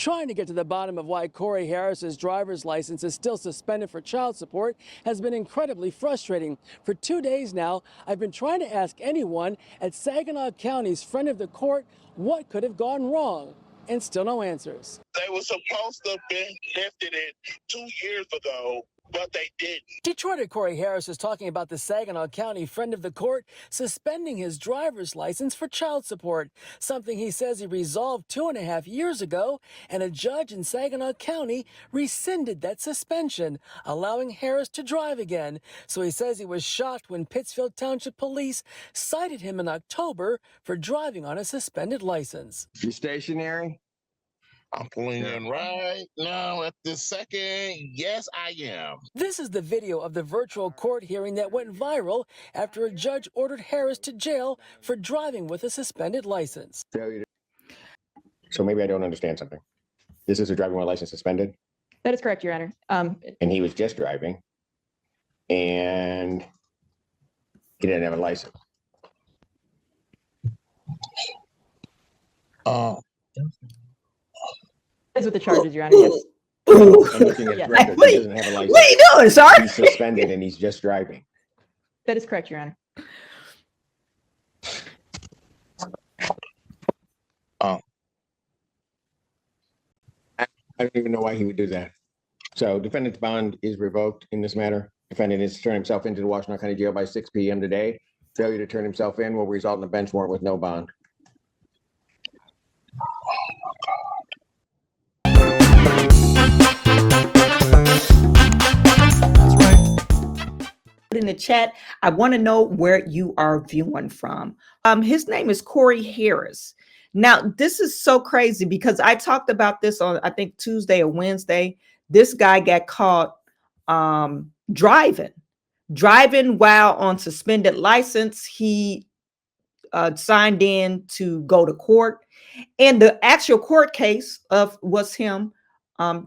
Trying to get to the bottom of why Corey Harris's driver's license is still suspended for child support has been incredibly frustrating. For 2 days now, I've been trying to ask anyone at Saginaw County's friend of the court what could have gone wrong, and still no answers. They were supposed to have been lifted it 2 years ago, but they didn't. Detroiter Corey Harris is talking about the Saginaw County friend of the court suspending his driver's license for child support, something he says he resolved 2.5 years ago, and a judge in Saginaw County rescinded that suspension, allowing Harris to drive again. So he says he was shocked when Pittsfield Township Police cited him in October for driving on a suspended license. You stationary? I'm pulling in right now at this second. Yes, I am. This is the video of the virtual court hearing that went viral after a judge ordered Harris to jail for driving with a suspended license. So maybe I don't understand something. This is a driving while license suspended? That is correct, Your Honor. And he was just driving and he didn't have a license. That's what the charges, Your Honor. Yes. I'm looking at his record. He doesn't have a license. What are you doing, sir? He's suspended and he's just driving. That is correct, Your Honor. I don't even know why he would do that. So defendant's bond is revoked in this matter. Defendant is to turn himself into the Washington County Jail by 6 p.m. today. Failure to turn himself in will result in a bench warrant with no bond. In the chat, I want to know where you are viewing from. His name is Corey Harris. Now, this is so crazy because I talked about this on, I think, Tuesday or Wednesday. This guy got caught driving while on suspended license. He signed in to go to court, and the actual court case was him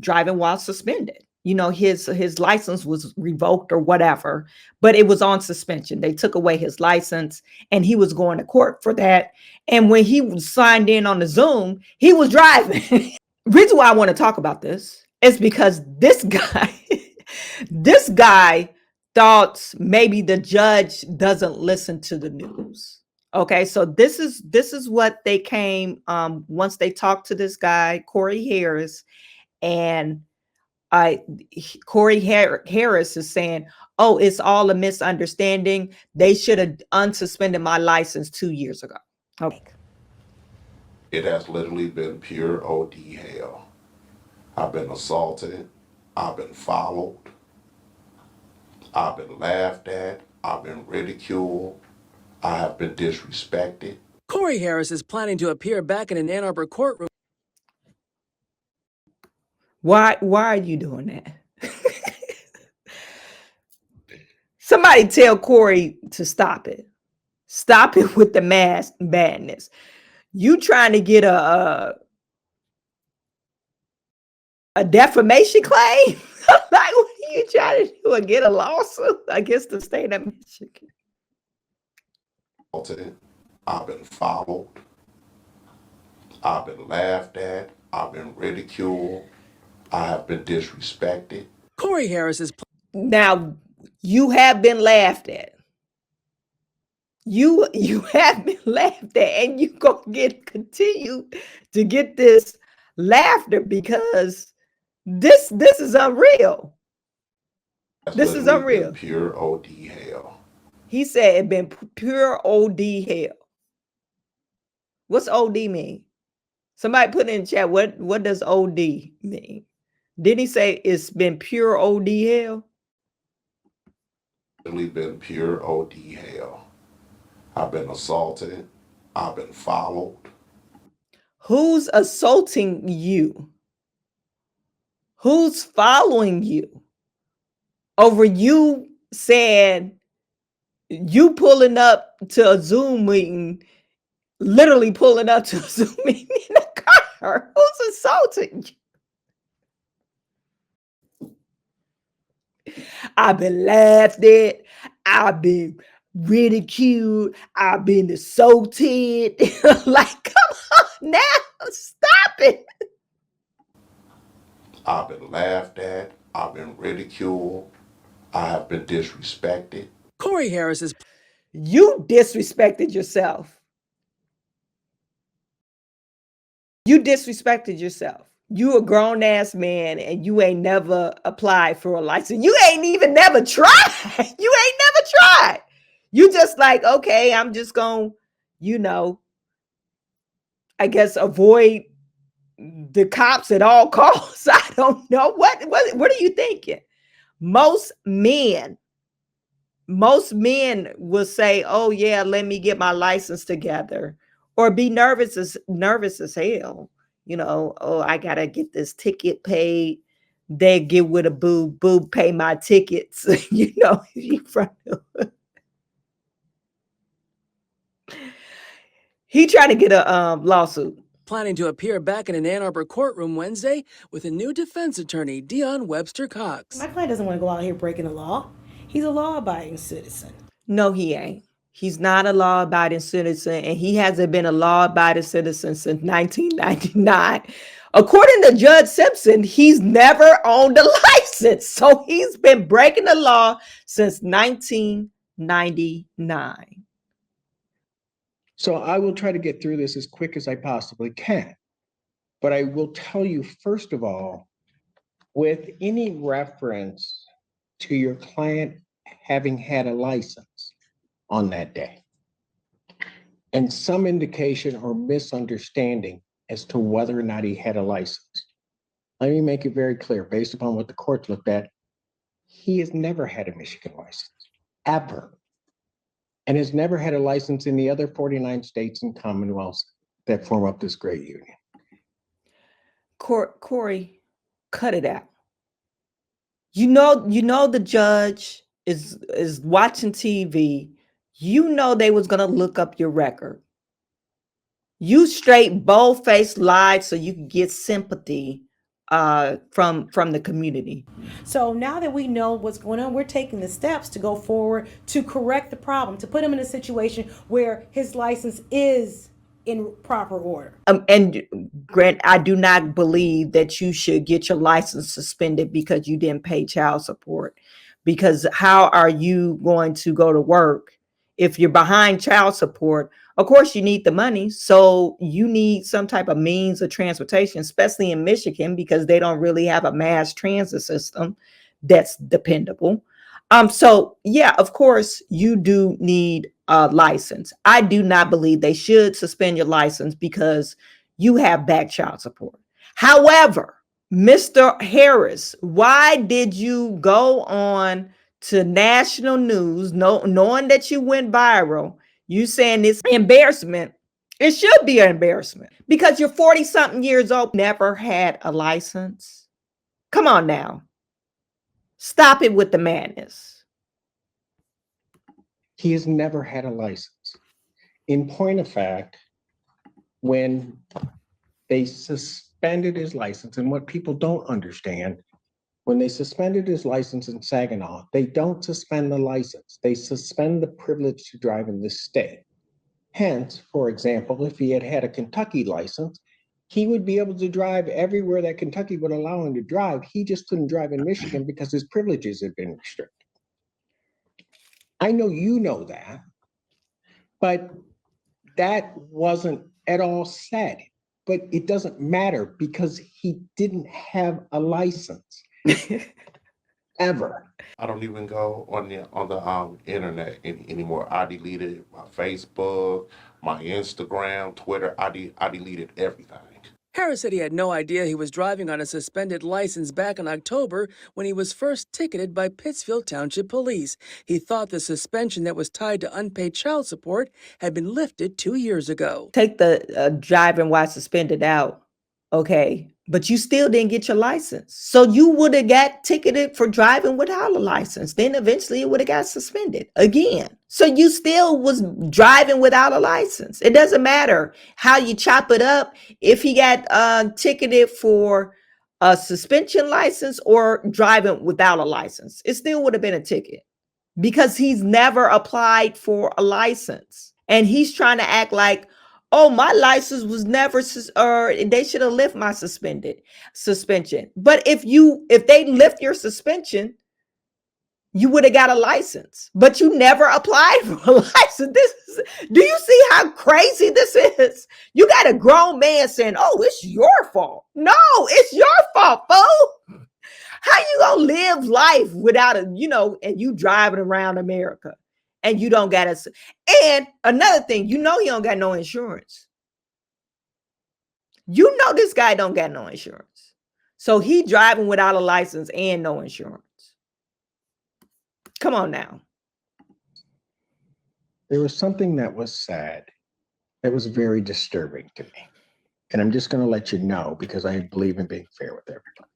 driving while suspended. You know, his license was revoked or whatever, but it was on suspension. They took away his license and he was going to court for that. And when he was signed in on the Zoom, he was driving. Reason why I want to talk about this is because this guy thought maybe the judge doesn't listen to the news. Okay, so this is what they came once they talked to this guy, Corey Harris, and Corey Harris is saying, oh, it's all a misunderstanding. They should have unsuspended my license 2 years ago. Okay. It has literally been pure OD hell. I've been assaulted. I've been followed. I've been laughed at. I've been ridiculed. I have been disrespected. Corey Harris is planning to appear back in an Ann Arbor courtroom. Why are you doing that? Somebody tell Corey to stop it. Stop it with the mass madness. You trying to get a defamation claim? Like, what are you trying to do? Get a lawsuit against the state of Michigan? I've been followed. I've been laughed at. I've been ridiculed. I have been disrespected. Corey Harris is now. You have been laughed at. You have been laughed at, and you gonna continue to get this laughter because this is unreal. This is unreal. Pure OD hell. He said it been pure OD hell. What's OD mean? Somebody put in the chat. What does OD mean? Did he say it's been pure OD hell? It's been pure OD hell. I've been assaulted. I've been followed. Who's assaulting you? Who's following you? Over you saying you pulling up to a Zoom meeting, literally pulling up to a Zoom meeting in a car. Who's assaulting you? I've been laughed at. I've been ridiculed. I've been assaulted. Like, come on now. Stop it. I've been laughed at. I've been ridiculed. I have been disrespected. Corey Harris is You disrespected yourself. You disrespected yourself. You a grown ass man and you ain't never applied for a license. You ain't even never tried. You ain't never tried. You just like, okay, I'm just gonna, I guess avoid the cops at all costs. I don't know. What are you thinking? Most men will say, oh yeah, let me get my license together, or be nervous as hell. Oh, I gotta get this ticket paid. They get with a boob, pay my tickets. He trying to get a lawsuit. planning to appear back in an Ann Arbor courtroom Wednesday with a new defense attorney, Dion Webster Cox. My client doesn't want to go out here breaking the law. He's a law-abiding citizen. No, he ain't. He's not a law-abiding citizen, and he hasn't been a law-abiding citizen since 1999. According to Judge Simpson, he's never owned a license. So he's been breaking the law since 1999. So I will try to get through this as quick as I possibly can. But I will tell you, first of all, with any reference to your client having had a license on that day, and some indication or misunderstanding as to whether or not he had a license, let me make it very clear, based upon what the court looked at, he has never had a Michigan license, ever. And has never had a license in the other 49 states and commonwealths that form up this great union. Corey, cut it out. You know the judge is watching TV. You know they was gonna look up your record. You straight bold-faced lied so you could get sympathy from the community. So now that we know what's going on, we're taking the steps to go forward to correct the problem, to put him in a situation where his license is in proper order. And Grant, I do not believe that you should get your license suspended because you didn't pay child support. Because how are you going to go to work if you're behind child support? Of course, you need the money. So you need some type of means of transportation, especially in Michigan, because they don't really have a mass transit system that's dependable. So yeah, of course, you do need a license. I do not believe they should suspend your license because you have back child support. However, Mr. Harris, why did you go on to national news, knowing that you went viral? You saying this embarrassment? It should be an embarrassment because you're 40-something years old, never had a license. Come on now. Stop it with the madness. He has never had a license. In point of fact, when they suspended his license, and what people don't understand, when they suspended his license in Saginaw, they don't suspend the license. They suspend the privilege to drive in this state. Hence, for example, if he had had a Kentucky license, he would be able to drive everywhere that Kentucky would allow him to drive. He just couldn't drive in Michigan because his privileges had been restricted. I know you know that, but that wasn't at all said. But it doesn't matter because he didn't have a license ever. I don't even go on the internet anymore. I deleted my Facebook, my Instagram, Twitter. I deleted everything. Harris said he had no idea he was driving on a suspended license back in October when he was first ticketed by Pittsfield Township Police. He thought the suspension that was tied to unpaid child support had been lifted 2 years ago. Take the driving while suspended out, okay? But you still didn't get your license. So you would have got ticketed for driving without a license. Then eventually it would have got suspended again. So you still was driving without a license. It doesn't matter how you chop it up. If he got ticketed for a suspension license or driving without a license, it still would have been a ticket because he's never applied for a license. And he's trying to act like, oh, my license was never, or they should have lifted my suspension. But if they lift your suspension, you would have got a license, but you never applied for a license. Do you see how crazy this is? You got a grown man saying, oh, it's your fault. No, it's your fault, fool. How you gonna live life without and you driving around America and you don't got and another thing, he don't got no insurance. This guy don't got no insurance. So he driving without a license and no insurance. Come on now. There was something that was sad, that was very disturbing to me. And I'm just going to let you know because I believe in being fair with everybody.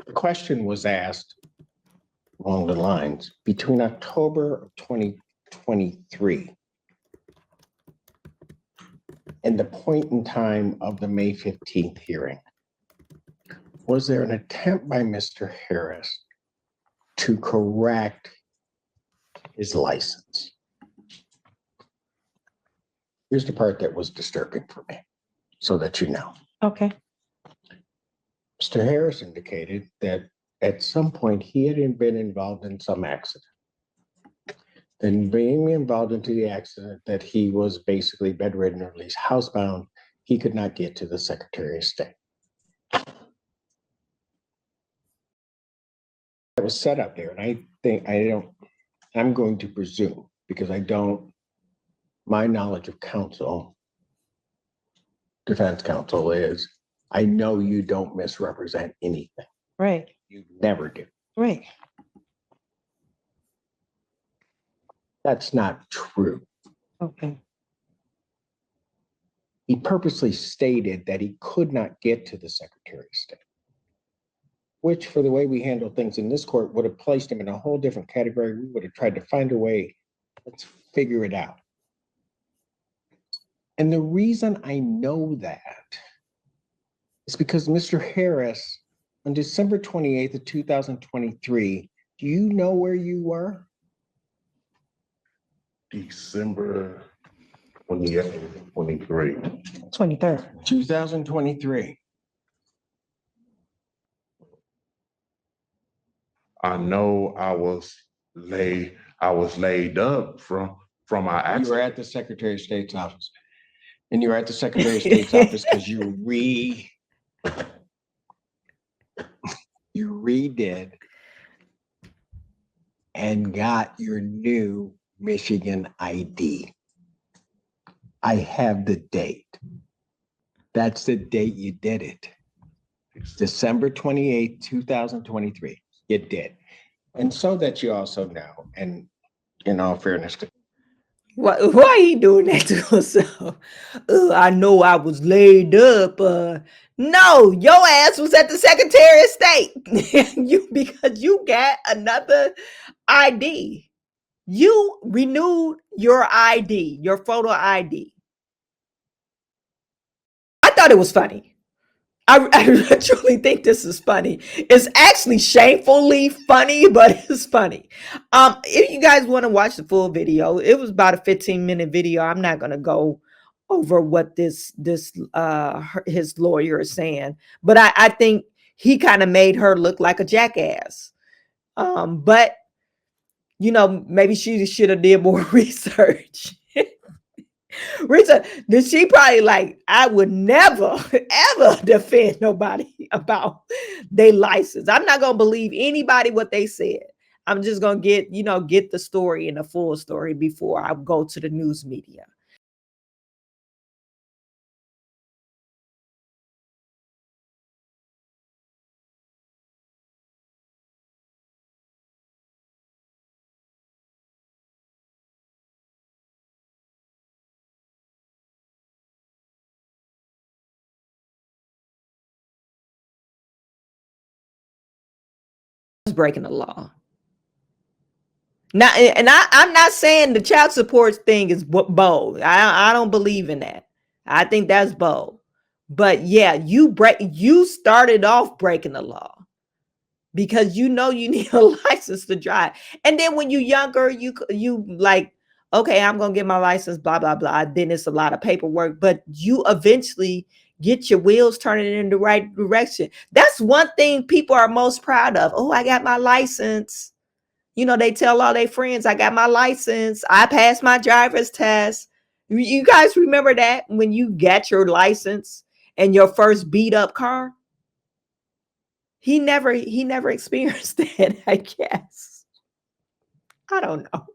The question was asked along the lines between October of 2023 and the point in time of the May 15th hearing. Was there an attempt by Mr. Harris to correct his license? Here's the part that was disturbing for me, so that you know. Okay. Mr. Harris indicated that at some point he had been involved in some accident. Then being involved into the accident, that he was basically bedridden or at least housebound, he could not get to the Secretary of State. That was set up there, and I'm going to presume, because my knowledge of defense counsel is, I know you don't misrepresent anything. Right. You never do. Right. That's not true. Okay. He purposely stated that he could not get to the Secretary of State, which, for the way we handle things in this court, would have placed him in a whole different category. We would have tried to find a way. Let's figure it out. And the reason I know that is because Mr. Harris, on December 28th of 2023, do you know where you were? December 28th, 23. 23rd. 2023. I know I was laid up from our You were accident. at the Secretary of State's office. And you were at the Secretary of State's office because you redid and got your new Michigan ID. I have the date. That's the date you did it. December 28th, 2023. You did. And so that you also know, and in all fairness to Why he doing that to himself? I know I was laid up. No, your ass was at the Secretary of State. Because you got another ID. You renewed your ID, your photo ID. I thought it was funny. I truly think this is funny. It's actually shamefully funny, but it's funny. If you guys want to watch the full video, it was about a 15-minute video. I'm not going to go over what his lawyer is saying, but I think he kind of made her look like a jackass. But maybe she should have did more research. Rita, she probably like, I would never, ever defend nobody about their license. I'm not going to believe anybody what they said. I'm just going to get the story and the full story before I go to the news media. Breaking the law. Now, and I'm not saying the child support thing is bold. I don't believe in that. I think that's bold. But yeah, you started off breaking the law because you need a license to drive. And then when you're younger, you like, Okay, I'm going to get my license, blah, blah, blah. Then it's a lot of paperwork, but you eventually get your wheels turning in the right direction. That's one thing people are most proud of. Oh, I got my license. You know, they tell all their friends, I got my license. I passed my driver's test. You guys remember that when you got your license and your first beat up car? He never experienced that, I guess. I don't know.